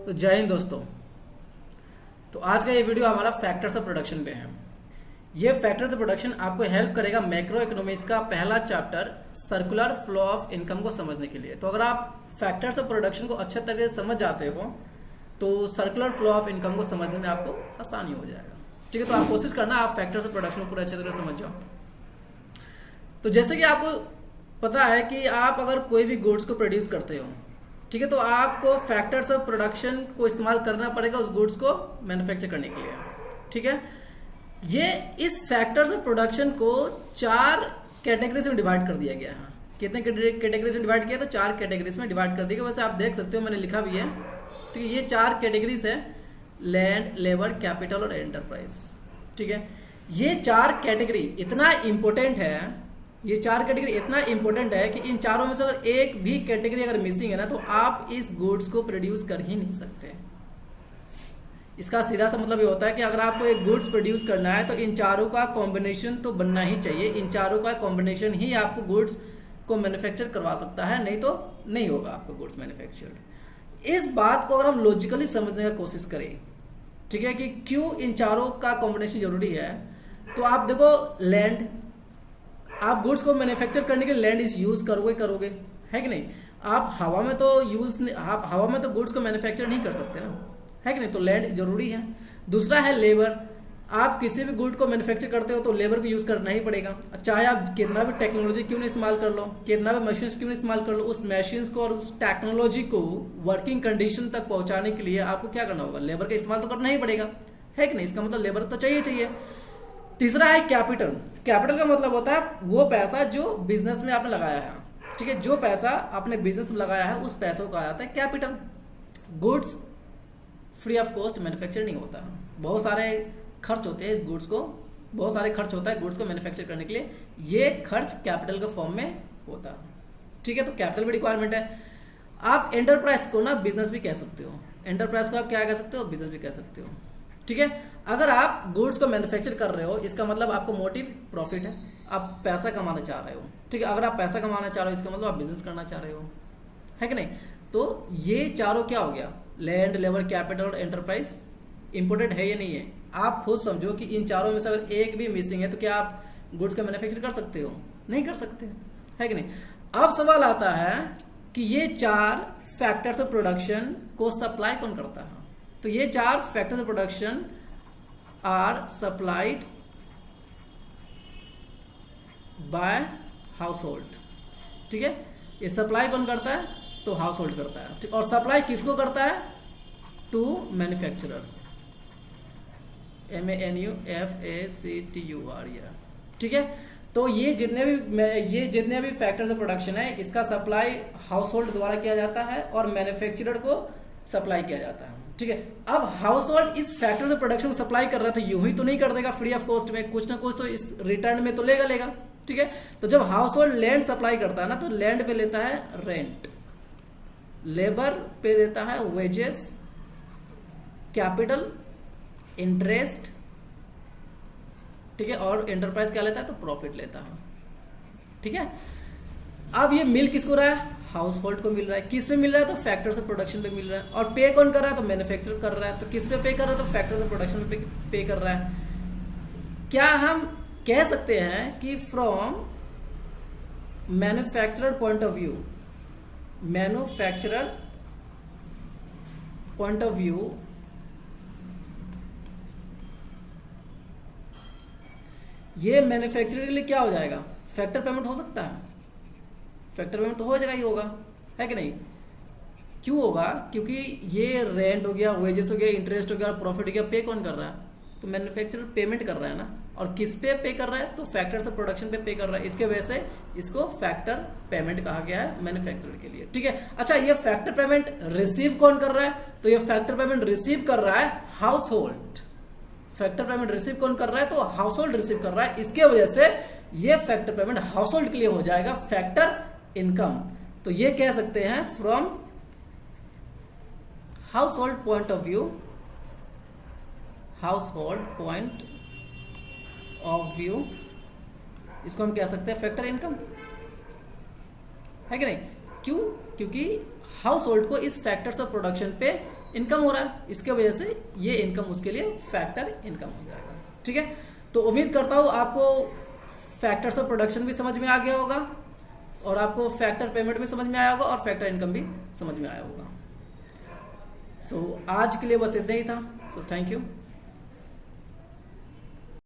तो जय हिंद दोस्तों। तो आज का ये वीडियो हमारा फैक्टर्स ऑफ प्रोडक्शन पे है। ये फैक्टर्स ऑफ प्रोडक्शन आपको हेल्प करेगा मैक्रो इकोनॉमिक्स का पहला chapter circular flow of income को समझने के लिए। तो अगर आप फैक्टर्स ऑफ प्रोडक्शन को अच्छे तरीके से समझ जाते हो तो सर्कुलर फ्लो ऑफ इनकम को समझने में आपको आसानी हो जाएगा। ठीक है, तो आप कोशिश करना आप फैक्टर्स ऑफ प्रोडक्शन को पूरे अच्छे तरीके से समझ जाओ। तो जैसे कि आपको पता है कि आप अगर कोई भी गुड्स को प्रोड्यूस करते हो, ठीक है, तो आपको फैक्टर्स ऑफ प्रोडक्शन को इस्तेमाल करना पड़ेगा उस गुड्स को मैन्युफैक्चर करने के लिए। ठीक है, ये इस फैक्टर्स ऑफ प्रोडक्शन को 4 कैटेगरीज में डिवाइड कर दिया गया है। कितने कैटेगरीज में डिवाइड किया? तो 4 कैटेगरीज में डिवाइड कर दिया। वैसे आप देख सकते हो, मैंने लिखा भी है। ठीक है, ये 4 कैटेगरीज है, लैंड, लेबर, कैपिटल और एंटरप्राइज। ठीक है, ये 4 कैटेगरी इतना इंपॉर्टेंट है, ये 4 कैटेगरी इतना इंपॉर्टेंट है कि इन चारों में से अगर एक भी कैटेगरी अगर मिसिंग है ना, तो आप इस गुड्स को प्रोड्यूस कर ही नहीं सकते। इसका सीधा सा मतलब ये होता है कि अगर आपको एक गुड्स प्रोड्यूस करना है तो इन चारों का कॉम्बिनेशन तो बनना ही चाहिए। इन चारों का कॉम्बिनेशन ही आपको गुड्स को मैन्युफैक्चर करवा सकता है, नहीं तो नहीं होगा आपको गुड्स मैन्युफैक्चर्ड। इस बात को अगर हम लॉजिकली समझने की कोशिश करें, ठीक है, कि क्यों इन चारों का कॉम्बिनेशन जरूरी है, तो आप देखो लैंड, आप गुड्स को मैन्युफैक्चर करने के लिए लैंड यूज करोगे, है कि नहीं? आप हवा में तो हवा में तो गुड्स को मैन्युफैक्चर नहीं कर सकते ना, है कि नहीं? तो लैंड जरूरी है। दूसरा है लेबर। आप किसी भी गुड को मैन्युफैक्चर करते हो तो लेबर को यूज करना ही पड़ेगा, चाहे आप कितना भी टेक्नोलॉजी क्यों नहीं इस्तेमाल कर लो, कितना भी मशीन्स क्यों नहीं इस्तेमाल कर लो, उस मशीन्स को और उस टेक्नोलॉजी को वर्किंग कंडीशन तक पहुंचाने के लिए आपको क्या करना होगा? लेबर का इस्तेमाल तो करना ही पड़ेगा, है कि नहीं? इसका मतलब लेबर तो चाहिए। तीसरा है कैपिटल। कैपिटल का मतलब होता है वो पैसा जो बिजनेस में आपने लगाया है। ठीक है, जो पैसा आपने बिजनेस में लगाया है उस पैसे को कहा जाता है capital. Goods free of cost manufacture नहीं होता, बहुत सारे खर्च होते हैं इस गुड्स को, बहुत सारे खर्च होता है गुड्स को मैन्युफैक्चर करने के लिए। ये खर्च कैपिटल के फॉर्म में होता है। ठीक है, तो कैपिटल भी रिक्वायरमेंट है। आप एंटरप्राइज को ना बिजनेस भी कह सकते हो, एंटरप्राइज को आप क्या कह सकते हो? बिजनेस भी कह सकते हो। ठीक है, अगर आप गुड्स को मैन्युफैक्चर कर रहे हो, इसका मतलब आपको मोटिव प्रॉफिट है, आप पैसा कमाना चाह रहे हो। ठीक है, अगर आप पैसा कमाना चाह रहे हो इसका मतलब आप बिजनेस करना चाह रहे हो, है कि नहीं? तो ये चारों क्या हो गया? लैंड, लेबर, कैपिटल और एंटरप्राइज इंपोर्टेंट है या नहीं है? आप खुद समझो कि इन चारों में से अगर एक भी मिसिंग है तो क्या आप गुड्स का मैन्युफैक्चर कर सकते हो? नहीं कर सकते, है कि नहीं? अब सवाल आता है कि ये 4 फैक्टर्स ऑफ प्रोडक्शन को सप्लाई कौन करता है? तो ये 4 factors of production are supplied by household. ठीक है, ये सप्लाई कौन करता है? तो हाउस होल्ड करता है। और सप्लाई किसको करता है? To manufacturer, MANUFACTUR। ठीक है, तो ये जितने भी फैक्टर्स ऑफ प्रोडक्शन है इसका सप्लाई हाउस होल्ड द्वारा किया जाता है और मैन्युफैक्चरर को सप्लाई किया जाता है। ठीक है, अब हाउस होल्ड इस फैक्टर्स ऑफ प्रोडक्शन को सप्लाई कर रहा था, यूं ही तो नहीं कर देगा फ्री ऑफ कॉस्ट में, कुछ ना कुछ तो इस रिटर्न में तो लेगा। ठीक है, तो जब हाउस होल्ड लैंड सप्लाई करता है ना, तो लैंड पे लेता है रेंट, लेबर पे देता है वेजेस, कैपिटल, इंटरेस्ट, ठीक है, और एंटरप्राइज क्या लेता है? तो प्रॉफिट लेता है। ठीक है, अब ये मिल किसको रहा है? हाउस होल्ड को मिल रहा है। किस पे मिल रहा है? तो फैक्टर्स ऑफ प्रोडक्शन पे मिल रहा है। और पे कौन कर रहा है? तो मैन्युफैक्चर कर रहा है। तो किस पे पे कर रहा है? तो फैक्टर्स ऑफ प्रोडक्शन पे पे कर रहा है। क्या हम कह सकते हैं कि from manufacturer point of view, ये मैन्युफैक्चरर के लिए क्या हो जाएगा? फैक्टर पेमेंट हो सकता है? फैक्टर पेमेंट तो हो जाएगा ही होगा, है कि नहीं? क्यों होगा? क्योंकि ये रेंट हो गया, वेजेस हो गया, इंटरेस्ट हो गया, प्रॉफिट हो गया, पे कौन कर रहा है? तो मैन्युफैक्चरर पेमेंट कर रहा है ना। और किस पे कर रहा है? तो फैक्टर्स ऑफ प्रोडक्शन पे कर रहा है। इसके वजह से इसको फैक्टर पेमेंट कहा गया है मैन्युफैक्चरर के लिए। ठीक है, अच्छा, ये फैक्टर पेमेंट रिसीव कौन कर रहा है? तो ये फैक्टर पेमेंट रिसीव कर रहा है house hold. Factor payment receive कौन कर रहा है? तो हाउस होल्ड रिसीव कर रहा है। इसके वजह से ये फैक्टर पेमेंट हाउस होल्ड के लिए हो जाएगा फैक्टर इनकम। तो ये कह सकते हैं from house hold point of view, इसको हम कह सकते हैं फैक्टर इनकम, है कि नहीं? क्यों? क्योंकि हाउस होल्ड को इस फैक्टर्स ऑफ प्रोडक्शन पे इनकम हो रहा है, इसके वजह से ये इनकम उसके लिए फैक्टर इनकम हो जाएगा। ठीक है, तो उम्मीद करता हूँ आपको फैक्टर्स ऑफ प्रोडक्शन भी समझ में आ गया होगा और आपको फैक्टर पेमेंट भी समझ में आया होगा और फैक्टर इनकम भी समझ में आया होगा। सो आज के लिए बस इतना ही था। So thank you.